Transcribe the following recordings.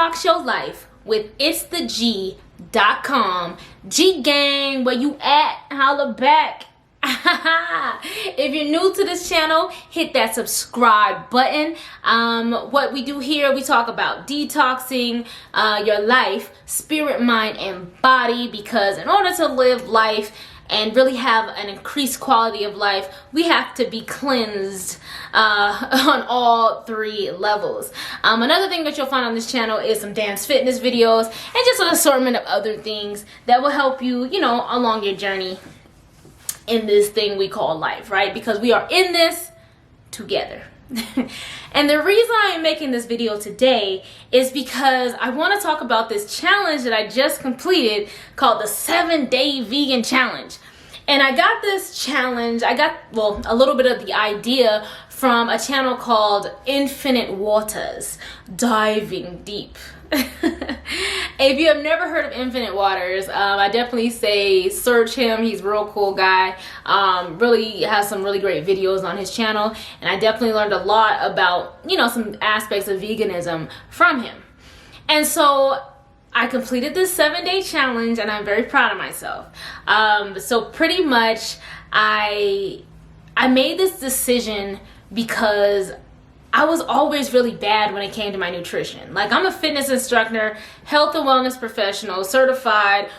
Detox your life with itstheg.com. G gang, where you at? Holla back. If you're new to this channel, hit that subscribe button. What we do here, we talk about detoxing your life, spirit, mind, and body, because in order to live life and really have an increased quality of life, we have to be cleansed on all three levels. Another thing that you'll find on this channel is some dance fitness videos and just an assortment of other things that will help you, along your journey in this thing we call life, right? Because we are in this together. And the reason I am making this video today is because I want to talk about this challenge that I just completed called the 7-Day Vegan Challenge. And I got this challenge, a little bit of the idea from a channel called Infinite Waters, Diving Deep. If you have never heard of Infinite Waters, I definitely say search him. He's a real cool guy. Really has some really great videos on his channel, and I definitely learned a lot about some aspects of veganism from him. And so I completed this 7-day challenge, and I'm very proud of myself. So pretty much I made this decision because I was always really bad when it came to my nutrition. Like, I'm a fitness instructor, health and wellness professional, certified,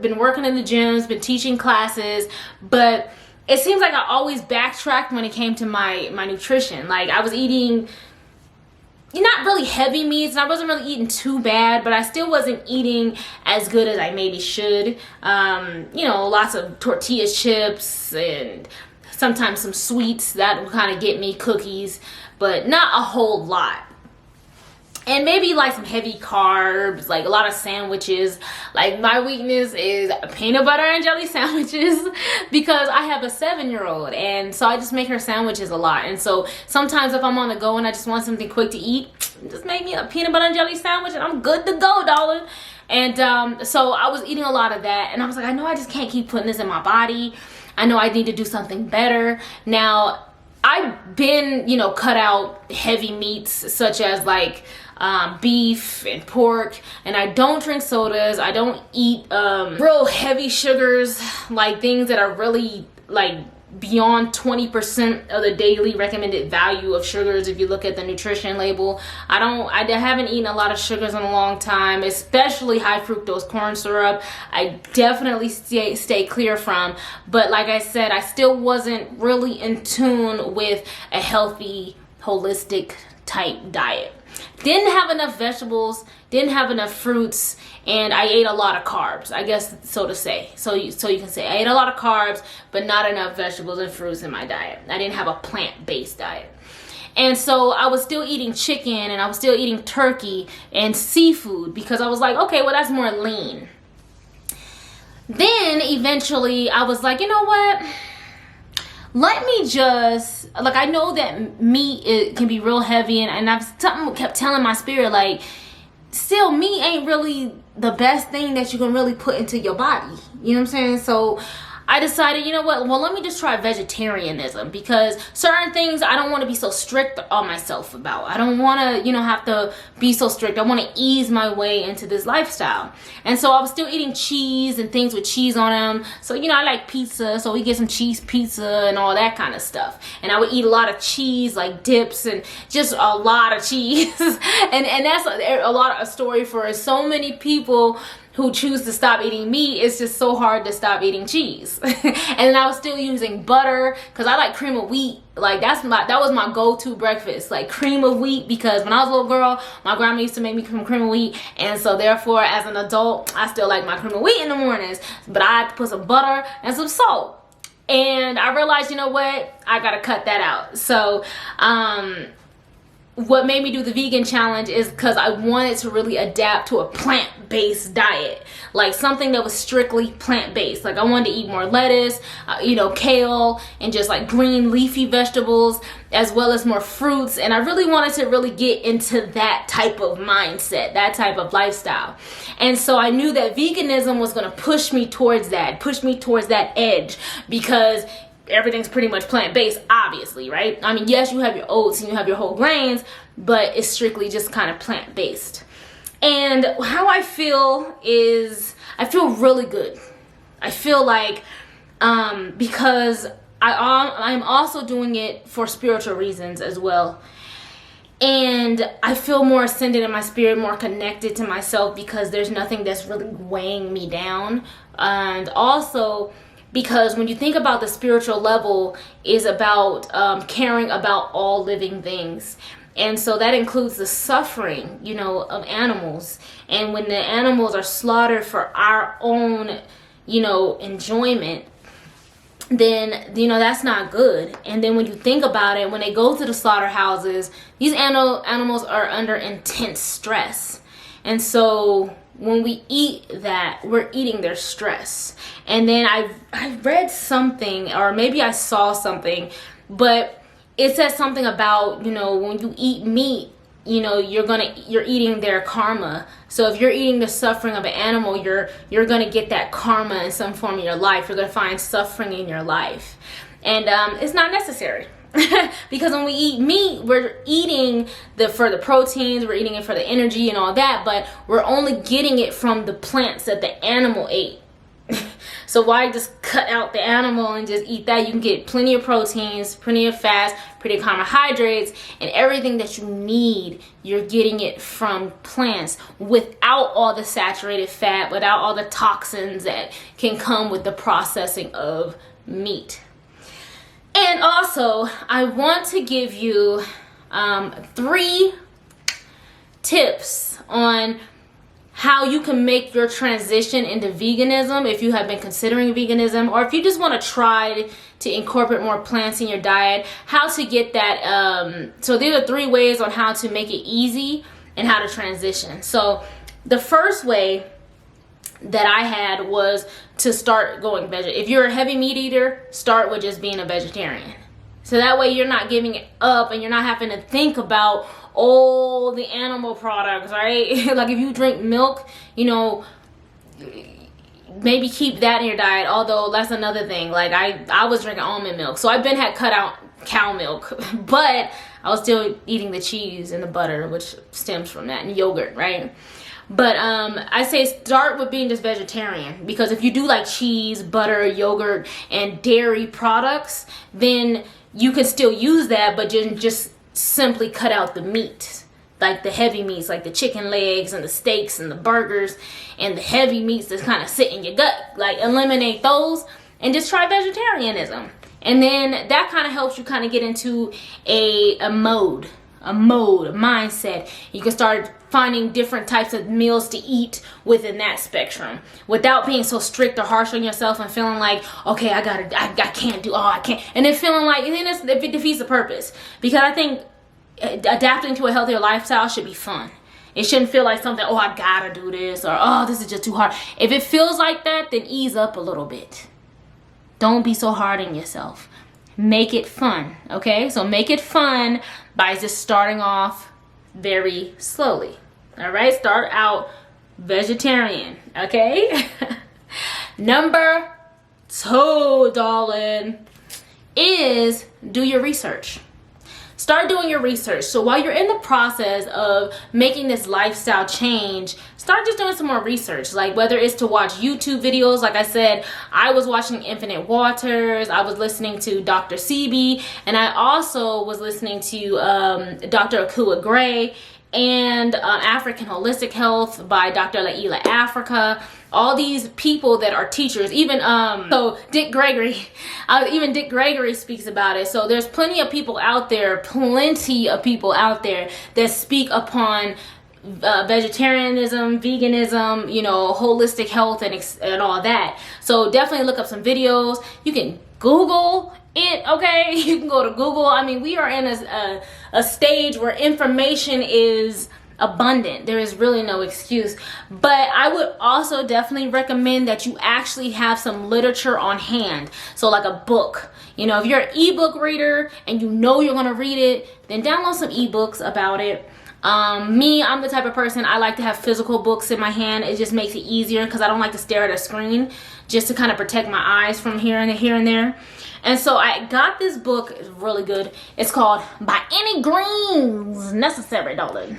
been working in the gyms, been teaching classes, but it seems like I always backtracked when it came to my nutrition. Like, I was eating not really heavy meats, and I wasn't really eating too bad, but I still wasn't eating as good as I maybe should. Lots of tortilla chips and sometimes some sweets that would kind of get me, cookies, but not a whole lot. And maybe like some heavy carbs, like a lot of sandwiches. Like, my weakness is peanut butter and jelly sandwiches because I have a 7-year-old, and so I just make her sandwiches a lot. And so sometimes if I'm on the go and I just want something quick to eat, just make me a peanut butter and jelly sandwich and I'm good to go, darling. And so I was eating a lot of that, and I was like, I know I just can't keep putting this in my body. I know I need to do something better. Now, I've been, cut out heavy meats such as like beef and pork, and I don't drink sodas. I don't eat real heavy sugars, like things that are really like beyond 20% of the daily recommended value of sugars. If you look at the nutrition label, I haven't eaten a lot of sugars in a long time, especially high fructose corn syrup. I definitely stay clear from, but like I said, I still wasn't really in tune with a healthy, holistic type diet. Didn't have enough vegetables, didn't have enough fruits, and I ate a lot of carbs, I guess, so to say. So you can say I ate a lot of carbs, but not enough vegetables and fruits in my diet. I didn't have a plant-based diet. And so I was still eating chicken, and I was still eating turkey and seafood because I was like, okay, well, that's more lean. Then eventually I was like, you know what? Let me just, like, I know that meat, it can be real heavy, and something kept telling my spirit, like, still, meat ain't really the best thing that you can really put into your body. You know what I'm saying? So I decided, you know what, well, let me just try vegetarianism, because certain things I don't want to be so strict on myself about. I don't want to, have to be so strict. I want to ease my way into this lifestyle. And so I was still eating cheese and things with cheese on them. So, I like pizza, so we get some cheese pizza and all that kind of stuff. And I would eat a lot of cheese, like dips, and just a lot of cheese. and that's a story for so many people who choose to stop eating meat. It's just so hard to stop eating cheese. And then I was still using butter because I like cream of wheat. Like, that was my go-to breakfast, like cream of wheat, because when I was a little girl, my grandma used to make me some cream of wheat, and so therefore as an adult I still like my cream of wheat in the mornings, but I had to put some butter and some salt. And I realized, you know what, I gotta cut that out. So what made me do the vegan challenge is because I wanted to really adapt to a plant-based diet, like something that was strictly plant-based. Like, I wanted to eat more lettuce, kale, and just like green leafy vegetables, as well as more fruits. And I really wanted to really get into that type of mindset, that type of lifestyle. And so I knew that veganism was going to push me towards that edge, because everything's pretty much plant-based, obviously, right? I mean, yes, you have your oats and you have your whole grains, but it's strictly just kind of plant-based. And how I feel is, I feel really good. I feel like, because I'm also doing it for spiritual reasons as well. And I feel more ascended in my spirit, more connected to myself, because there's nothing that's really weighing me down. And also because when you think about the spiritual level, is about caring about all living things. And so that includes the suffering, you know, of animals. And when the animals are slaughtered for our own, you know, enjoyment, then, you know, that's not good. And then when you think about it, when they go to the slaughterhouses, these animals are under intense stress. And so when we eat that, we're eating their stress. And then I read something, or maybe I saw something, but it says something about, you know, when you eat meat, you know, you're eating their karma. So if you're eating the suffering of an animal, you're gonna get that karma in some form in your life. You're gonna find suffering in your life, and it's not necessary. Because when we eat meat, we're eating for the proteins, we're eating it for the energy and all that, but we're only getting it from the plants that the animal ate. So why just cut out the animal and just eat that? You can get plenty of proteins, plenty of fats, plenty of carbohydrates, and everything that you need, you're getting it from plants without all the saturated fat, without all the toxins that can come with the processing of meat. And also, I want to give you 3 tips on how you can make your transition into veganism if you have been considering veganism, or if you just want to try to incorporate more plants in your diet, how to get that. So there are 3 ways on how to make it easy and how to transition. So the first way that I had was to start going vegetarian. If you're a heavy meat eater, start with just being a vegetarian. So that way you're not giving it up and you're not having to think about all the animal products, right? Like if you drink milk, you know, maybe keep that in your diet. Although that's another thing. Like I was drinking almond milk, so I've been had cut out cow milk, but I was still eating the cheese and the butter, which stems from that, and yogurt, right? But I say start with being just vegetarian, because if you do like cheese, butter, yogurt, and dairy products, then you can still use that, but just simply cut out the meat, like the heavy meats, like the chicken legs and the steaks and the burgers and the heavy meats that kind of sit in your gut. Like eliminate those and just try vegetarianism. And then that kind of helps you kind of get into a mindset. You can start finding different types of meals to eat within that spectrum without being so strict or harsh on yourself and feeling like, okay, I can't do, I can't. And then feeling like, and then it defeats the purpose. Because I think adapting to a healthier lifestyle should be fun. It shouldn't feel like something, oh, I gotta do this, or oh, this is just too hard. If it feels like that, then ease up a little bit. Don't be so hard on yourself. Make it fun, okay? So make it fun by just starting off very slowly. All right, start out vegetarian, okay? Number 2, darling, is do your research. Start doing your research. So while you're in the process of making this lifestyle change, start just doing some more research. Like whether it's to watch YouTube videos, like I said, I was watching Infinite Waters, I was listening to Dr. Sebi, and I also was listening to Dr. Akua Gray, and African Holistic Health by Dr. Laila Africa. All these people that are teachers, even so Dick Gregory, even Dick Gregory speaks about it. So there's plenty of people out there that speak upon vegetarianism, veganism, you know, holistic health, and all that. So definitely look up some videos. You can Google it, okay? You can go to Google. I mean, we are in a stage where information is abundant. There is really no excuse. But I would also definitely recommend that you actually have some literature on hand. So like a book. You know, if you're an ebook reader and you know you're going to read it, then download some ebooks about it. Me, I'm the type of person, I like to have physical books in my hand. It just makes it easier because I don't like to stare at a screen, just to kind of protect my eyes from here and there. And so I got this book. It's really good. It's called By Any Greens Necessary, darling.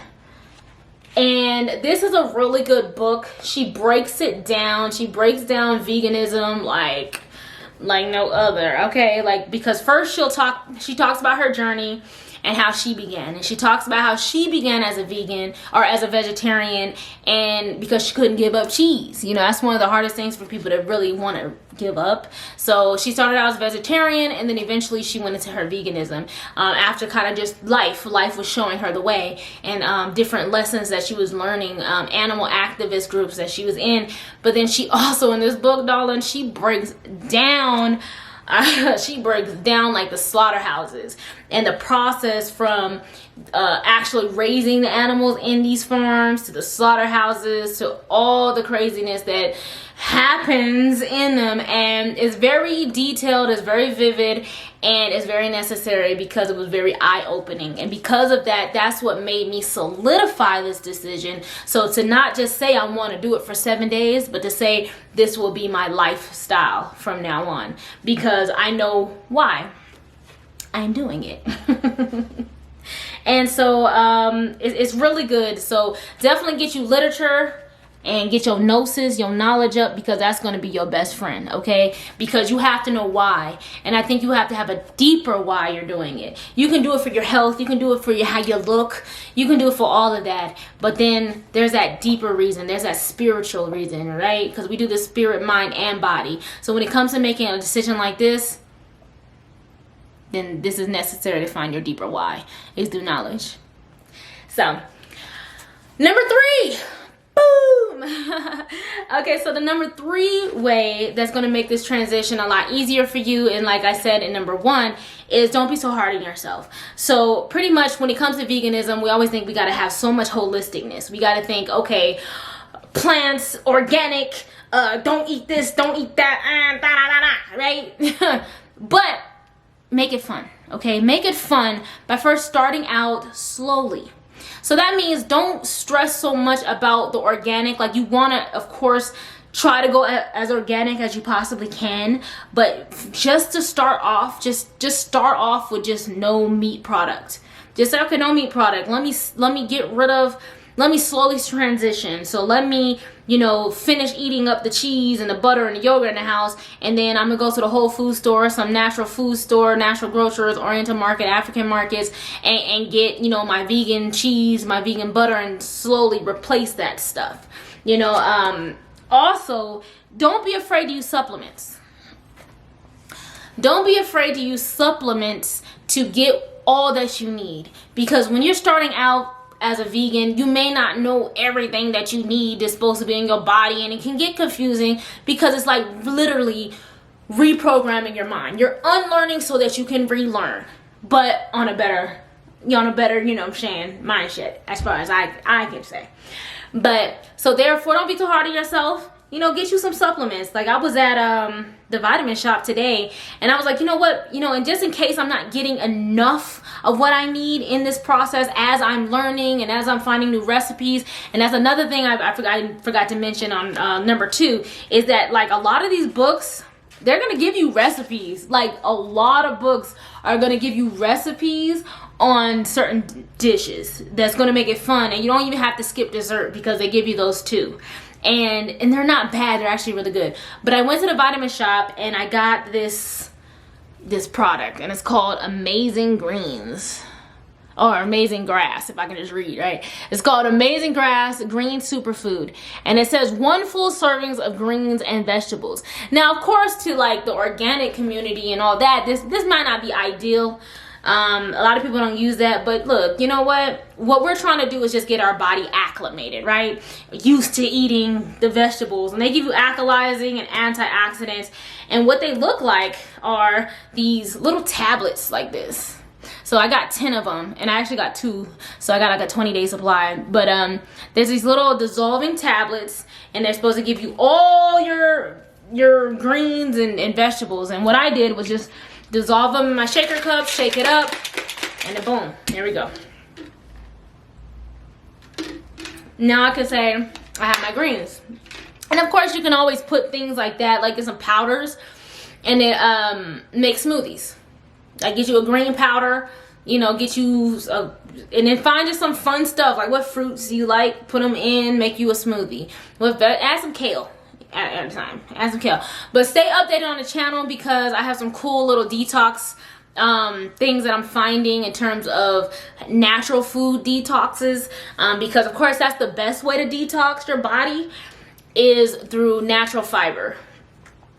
And this is a really good book. She breaks it down. She breaks down veganism like no other, okay? Like, because first she talks about her journey and how she began. And she talks about how she began as a vegan or as a vegetarian, and because she couldn't give up cheese. You know, that's one of the hardest things for people to really want to give up. So she started out as a vegetarian, and then eventually she went into her veganism after kind of just life was showing her the way, and different lessons that she was learning, animal activist groups that she was in. But then she also, in this book, darling, she breaks down like the slaughterhouses and the process from actually raising the animals in these farms to the slaughterhouses to all the craziness that happens in them. And it's very detailed, it's very vivid, and it's very necessary because it was very eye-opening. And because of that, that's what made me solidify this decision. So to not just say I want to do it for 7 days, but to say this will be my lifestyle from now on, because I know why I'm doing it. And so it's really good. So definitely get you literature and get your gnosis, your knowledge up, because that's going to be your best friend, okay? Because you have to know why. And I think you have to have a deeper why you're doing it. You can do it for your health. You can do it for how you look. You can do it for all of that. But then there's that deeper reason. There's that spiritual reason, right? Because we do the spirit, mind, and body. So when it comes to making a decision like this, then this is necessary to find your deeper why, is through knowledge. So, number 3. Boom. Okay, so the number 3 way that's going to make this transition a lot easier for you, and like I said in number 1, is don't be so hard on yourself. So pretty much when it comes to veganism, we always think we got to have so much holisticness. We got to think, okay, plants, organic, don't eat this, don't eat that, right? But make it fun, okay? Make it fun by first starting out slowly. So that means don't stress so much about the organic. Like, you want to, of course, try to go as organic as you possibly can, but just to start off, just start off with just no meat product. Just say, okay, no meat product. Let me get rid of, let me slowly transition. So let me, finish eating up the cheese and the butter and the yogurt in the house, and then I'm gonna go to the Whole Food store, some natural food store, natural grocers, Oriental market, African markets, and get, my vegan cheese, my vegan butter, and slowly replace that stuff. Also, don't be afraid to use supplements. Don't be afraid to use supplements to get all that you need, because when you're starting out as a vegan, you may not know everything that you need is supposed to be in your body, and it can get confusing because it's like literally reprogramming your mind. You're unlearning so that you can relearn, but on a better, mindset, as far as I can say. But so therefore, don't be too hard on yourself. Get you some supplements. Like, I was at the vitamin shop today, and I was like, you know what, and just in case I'm not getting enough of what I need in this process as I'm learning and as I'm finding new recipes. And that's another thing I forgot to mention on number 2, is that, like, a lot of these books, they're gonna give you recipes. Like, a lot of books are gonna give you recipes on certain dishes that's gonna make it fun, and you don't even have to skip dessert because they give you those too. And they're not bad, they're actually really good. But I went to the vitamin shop and I got this product, and it's called Amazing Greens, or Amazing Grass, if I can just read, right? It's called Amazing Grass Green Superfood, and it says 1 full servings of greens and vegetables. Now, of course, to like the organic community and all that, this might not be ideal. A lot of people don't use that, but look, you know what we're trying to do is just get our body acclimated, right? Used to eating the vegetables, and they give you alkalizing and antioxidants, and what they look like are these little tablets like this. So I got 10 of them, and I actually got 2, so I got like a 20-day supply. But there's these little dissolving tablets, and they're supposed to give you all your greens and vegetables. And what I did was just dissolve them in my shaker cup, shake it up, and then boom, there we go. Now I can say I have my greens. And of course, you can always put things like that, like in some powders, and then make smoothies. Like, get you a green powder, get you a and then find just some fun stuff, like what fruits you like, put them in, make you a smoothie. Add some kale at a time, add some kale. But stay updated on the channel because I have some cool little detox things that I'm finding in terms of natural food detoxes, because of course that's the best way to detox your body is through natural fiber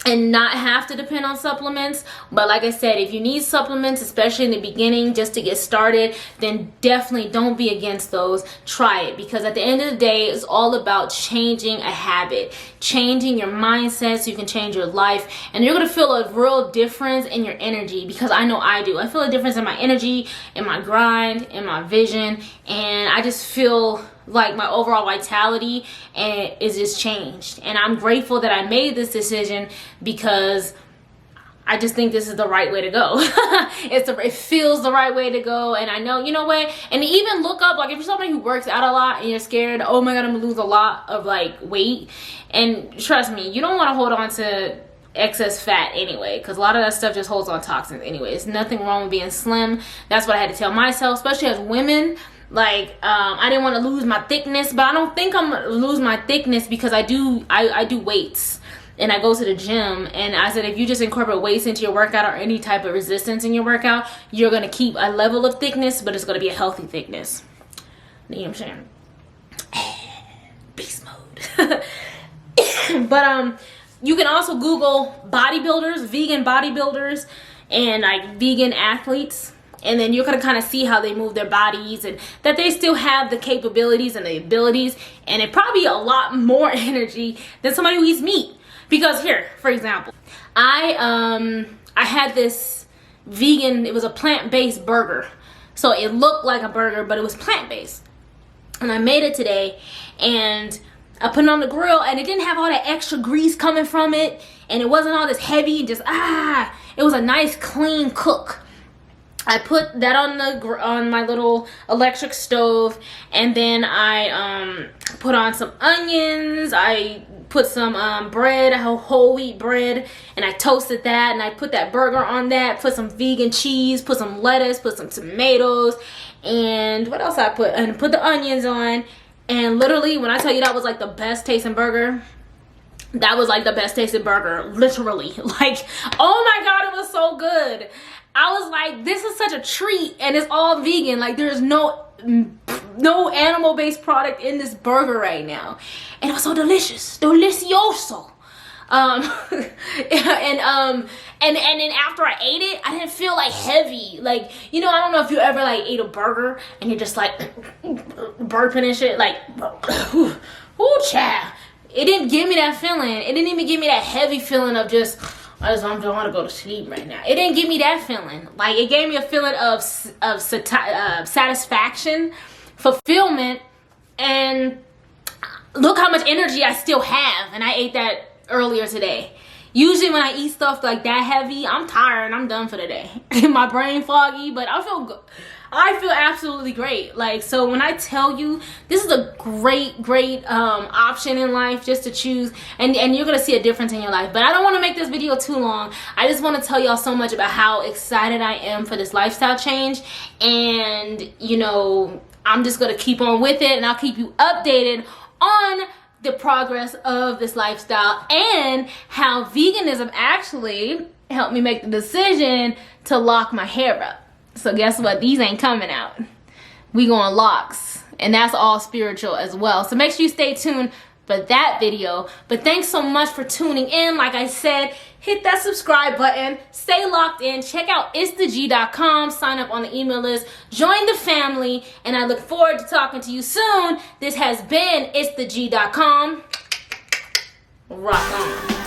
and not have to depend on supplements. But like I said, if you need supplements, especially in the beginning just to get started, then definitely don't be against those. Try it, because at the end of the day, it's all about changing a habit, changing your mindset so you can change your life, and you're gonna feel a real difference in your energy, because I know I do. I feel a difference in my energy, in my grind, in my vision, and I just feel like my overall vitality and is just changed. And I'm grateful that I made this decision because I just think this is the right way to go. It feels the right way to go. And I know, you know what, and to even look up, like if you're somebody who works out a lot and you're scared, oh my god, I'm gonna lose a lot of like weight, and trust me, you don't want to hold on to excess fat anyway, because a lot of that stuff just holds on toxins anyway. It's nothing wrong with being slim. That's what I had to tell myself, especially as women. Like I didn't want to lose my thickness, but I don't think I'm gonna lose my thickness because I do weights and I go to the gym, and I said if you just incorporate weights into your workout or any type of resistance in your workout, you're gonna keep a level of thickness, but it's gonna be a healthy thickness. You know what I'm saying? Beast mode. But you can also Google bodybuilders, vegan bodybuilders, and like vegan athletes. And then you're going to kind of see how they move their bodies and that they still have the capabilities and the abilities, and it probably a lot more energy than somebody who eats meat. Because here, for example, I had this vegan, it was a plant-based burger. So it looked like a burger, but it was plant-based. And I made it today, and I put it on the grill, and it didn't have all that extra grease coming from it, and it wasn't all this heavy and just it was a nice clean cook. I put that on my little electric stove, and then I put on some onions. I put some bread, whole wheat bread, and I toasted that, and I put that burger on that, put some vegan cheese, put some lettuce, put some tomatoes, and what else I put? And put the onions on. And literally, when I tell you that was like the best tasting burger, that was like the best tasting burger, literally. Like, oh my god, it was so good. I was like, this is such a treat, and it's all vegan. Like, there's no animal-based product in this burger right now, and it was so delicious, delicioso. And then after I ate it, I didn't feel like heavy. Like, you know, I don't know if you ever like ate a burger and you're just like burping and shit, like, ooh, child. It didn't give me that feeling. It didn't even give me that heavy feeling of just, I don't want to go to sleep right now. It didn't give me that feeling. Like, it gave me a feeling of satisfaction, fulfillment, and look how much energy I still have. And I ate that earlier today. Usually when I eat stuff like that heavy, I'm tired and I'm done for the day. My brain foggy, but I feel good. I feel absolutely great. Like, so when I tell you, this is a great option in life just to choose, and you're gonna see a difference in your life. But I don't want to make this video too long. I just want to tell y'all so much about how excited I am for this lifestyle change, and you know, I'm just gonna keep on with it, and I'll keep you updated on the progress of this lifestyle and how veganism actually helped me make the decision to lock my hair up. So guess what? These ain't coming out. We going locks. And that's all spiritual as well. So make sure you stay tuned for that video. But thanks so much for tuning in. Like I said, hit that subscribe button. Stay locked in. Check out itstheg.com. Sign up on the email list. Join the family. And I look forward to talking to you soon. This has been itstheg.com. Rock on.